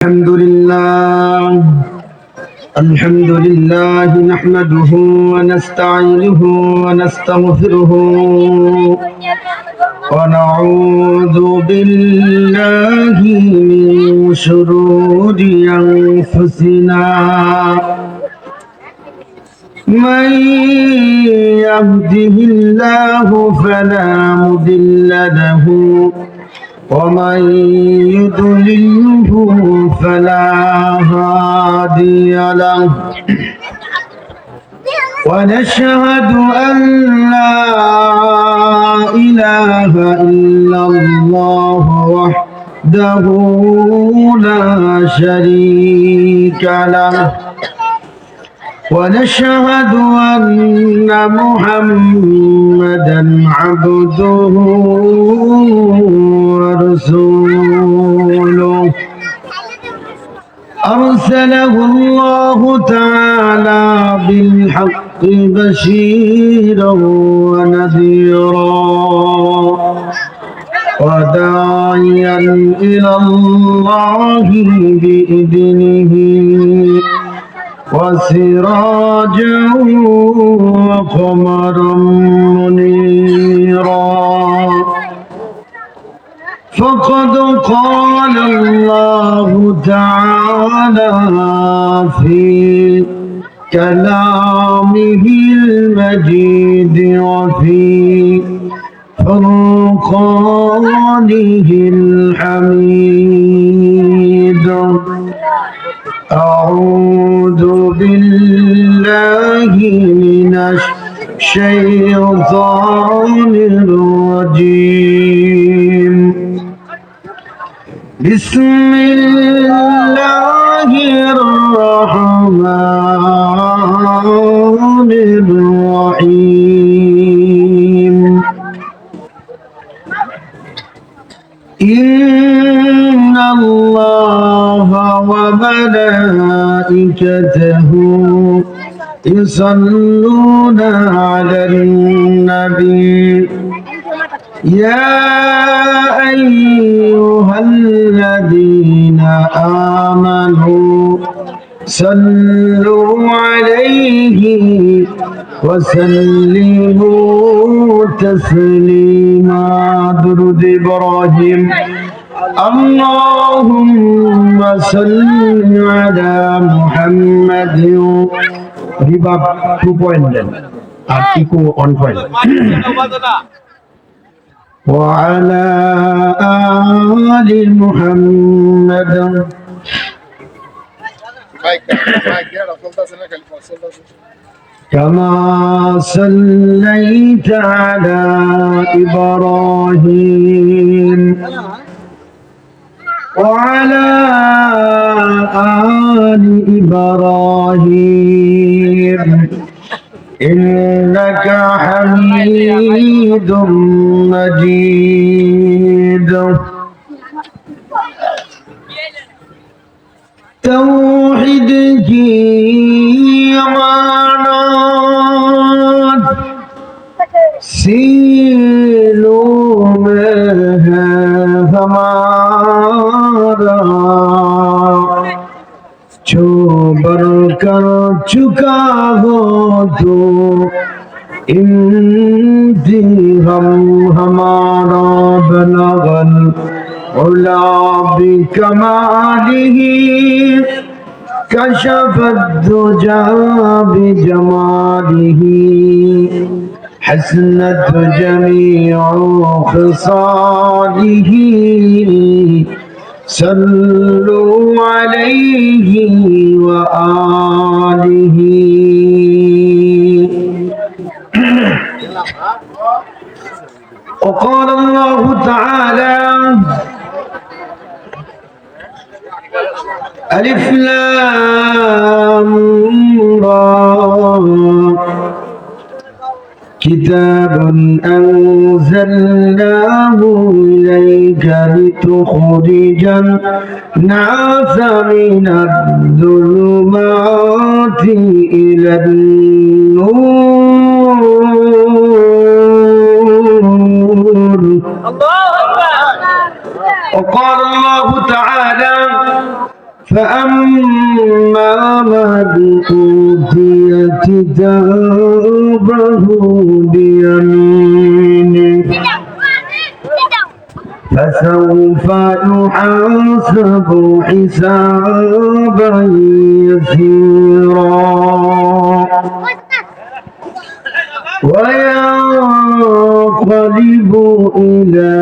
الحمد لله نحمده ونستعينه ونستغفره ونعوذ بالله من شرور أنفسنا من يهده الله فلا مضل له ومن يضلله فلا هادي له ونشهد أن لا إله إلا الله وحده لا شريك له ونشهد أن محمدا عبده ورسوله أرسله الله تعالى بالحق بشيرا ونذيرا وداعيا إلى الله بإذنه وسراجا وقمرا منيرا فقد قال الله تعالى في كلامه المجيد وفي فرقانه الحميد أعوذ بالله من الشيطان الرجيم بسم الله الرحمن الرحيم إن الله وملائكته يصلون على النبي يا أيها الذين آمنوا صلوا عليه وسلموا تسليما درود إبراهيم اللهم صل على محمد রিবাব 2 দেন আর ইকো 1 وعلى آل محمد كما صليت على إبراهيم وعلى آل إبراهيم إنك حميد مجيد توحيد की अमानत सीलों में है हमारा जो बर कर चुका हो तो हम हमारा बनगल उला बिकमालिही कशफ الدجى بجماलिही حسنت جميع خصاله صلوا عليه وآله وقال الله تعالى ألف لام را كتاب أنزلناه إليك لتخرج الناس من الظلمات إلى النور وقال الله تعالى فأما من أوتي كتابه بيمينه فسوف يحاسب حسابا يسيرا وينقلب إلى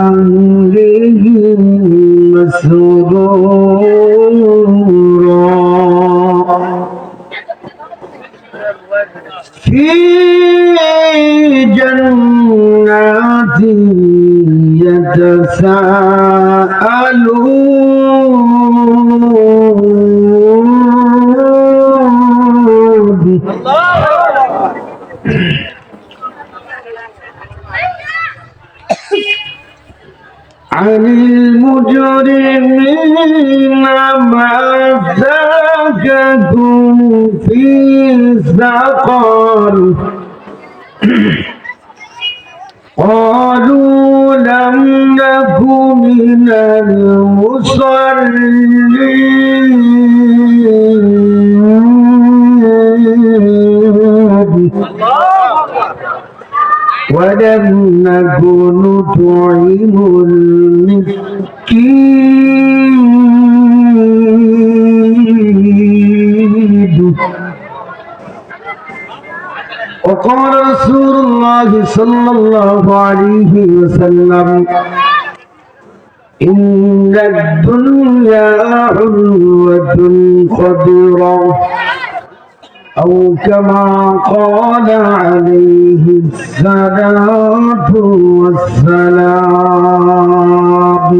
أهله مسرورا في جنات يتساءلون عن المجرمين ما سلككم في سقر قالوا لم نك من المصلين ولم نك نطعم المسكين وقال رسول الله صلى الله عليه وسلم إن الدنيا حلوة خضرة أو كما قال عليه الصلاة والسلام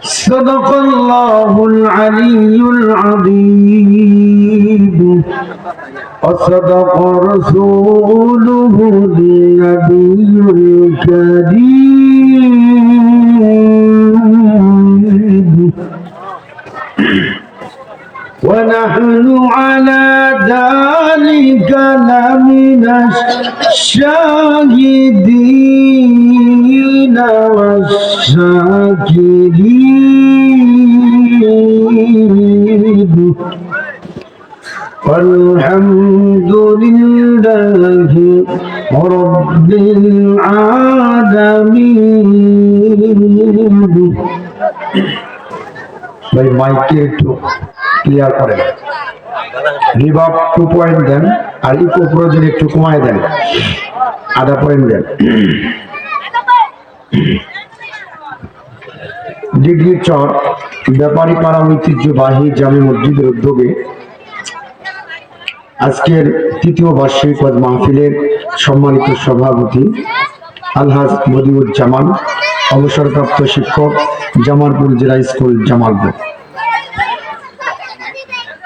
صدق الله العلي العظيم وصدق رسوله النبي الكريم ونحن على ذلك لمن الشاهدين والشاكرين والحمد لله رب العالمين ভাই মাইকে একটু ক্লিয়ার করেন রিভার্ব 2 পয়েন্ট দেন আর ইকো প্রয়োজন একটু কমায় দেন আধা পয়েন্ট দেন ডিগ্রি চর ব্যাপারী পাড়া ঐতিহ্যবাহী জামে মসজিদের উদ্যোগে আজকের তৃতীয় বার্ষিক ওয়াজ মাহফিলের সম্মানিত সভাপতি আলহাজ মদিউজ্জামান অবসরপ্রাপ্ত শিক্ষক জামালপুর জেলা স্কুল জামালপুর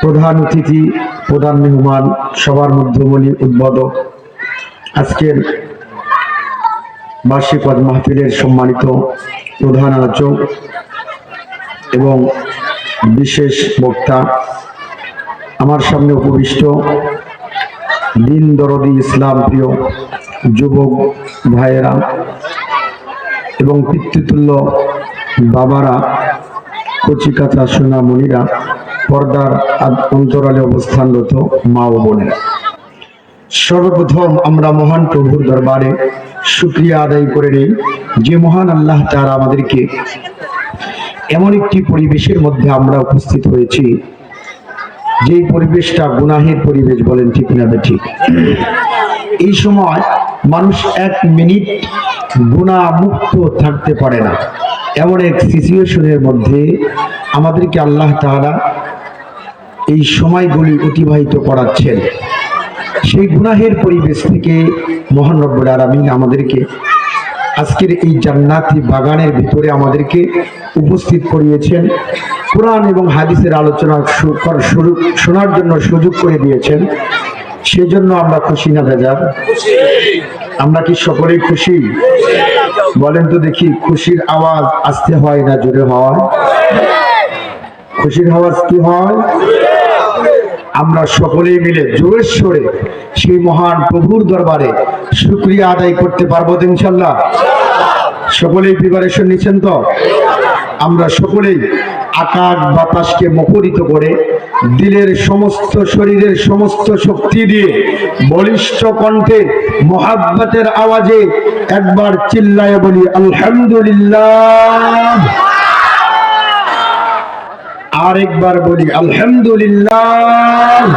প্রধান অতিথি প্রধান মেহমান সবার মধ্যমণি উদ্বোধক আজকের বার্ষিক ওয়াজ মাহফিলের সম্মানিত প্রধান আলোচক এবং বিশেষ বক্তা আমার সামনে উপবিষ্ট দিন দরদি ইসলাম প্রিয় যুবক ভাইয়েরা এবং পিতৃতুল্য বাবারা কচিকাঁচা সোনামণিরা পর্দার অন্তরালে অবস্থানরত মা ও বোনেরা সর্বপ্রথম আমরা মহান প্রভুর দরবারে শুকরিয়া আদায় করে নিই যে মহান আল্লাহ তাআলা আমাদেরকে এমন একটি পরিবেশের মধ্যে আমরা উপস্থিত হয়েছি যে পরিবেশটা গুনাহের পরিবেশ বলেন ঠিক না ঠিক এই সময় মানুষ 1 মিনিট গুনাহ মুক্ত থাকতে পারে না এমন এক সিচুয়েশনের মধ্যে আমাদেরকে আল্লাহ তাআলা এই সময়গুলি অতিবাহিত করাচ্ছেন সেই গুনাহের পরিবেশ থেকে মহান রব্বুল আলামিন আমাদেরকে আজকের এই জান্নাতি বাগানের ভিতরে আমাদেরকে উপস্থিত করিয়েছেন কোরআন এবং হাদিসের আলোচনা শোনার জন্য সুযোগ করে দিয়েছেন সেজন্য আমরা খুশি না বেজার আমরা কি সকলেই খুশি বলেন তো দেখি খুশির আওয়াজ আসতে হয় না জোরে হয় খুশির আওয়াজ কি হয় আমরা সকলেই মিলে জোরের সুরে সেই মহান প্রভুর দরবারে শুকরিয়া আদায় করতে পারবো ইনশাআল্লাহ সকলেই প্রিপারেশন নিচ্ছেন তো আমরা সকলেই আকাশ বাতাসকে মুখরিত করে দিলের সমস্ত শরীরের সমস্ত শক্তি দিয়ে বলিষ্ঠ কণ্ঠে মোহাব্বতের আওয়াজে একবার চিল্লায়ে বলি আলহামদুলিল্লাহ। আরেকবার বলি আলহামদুলিল্লাহ।